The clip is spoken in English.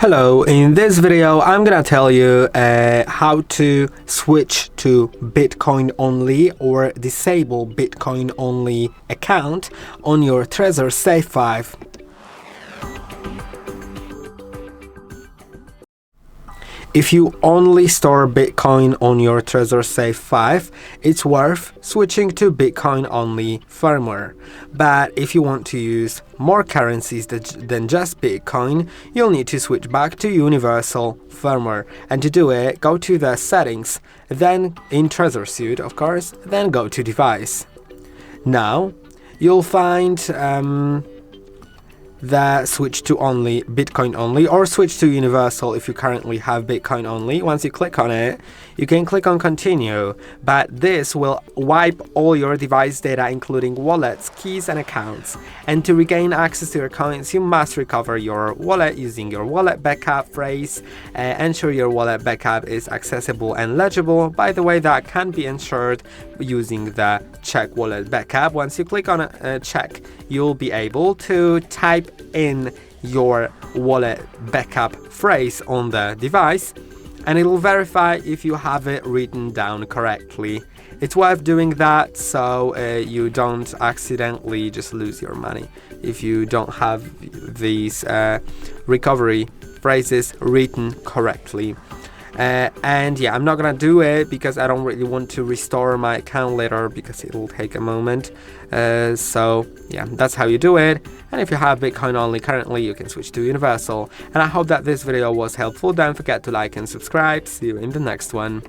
Hello, in this video I'm gonna tell you how to switch to Bitcoin only or disable Bitcoin only account on your TREZOR Safe 5. If you only store Bitcoin on your TREZOR Safe 5, it's worth switching to Bitcoin only firmware. But if you want to use more currencies than just Bitcoin, you'll need to switch back to universal firmware. And to do it, go to the settings, then in TREZOR Suite, of course, then go to device. Now, you'll find the switch to only Bitcoin only, or switch to universal if you currently have Bitcoin only. Once you click on it, you can click on continue, but this will wipe all your device data including wallets, keys and accounts. And to regain access to your coins, you must recover your wallet using your wallet backup phrase. Ensure your wallet backup is accessible and legible. By the way, that can be ensured using the check wallet backup. Once you click on check, you'll be able to type in your wallet backup phrase on the device, and it will verify if you have it written down correctly. It's worth doing that so you don't accidentally just lose your money if you don't have these recovery phrases written correctly. And yeah, I'm not gonna do it because I don't really want to restore my account later because it'll take a moment. So yeah, that's how you do it. And if you have Bitcoin only currently, you can switch to universal. And I hope that this video was helpful. Don't forget to like and subscribe. See you in the next one.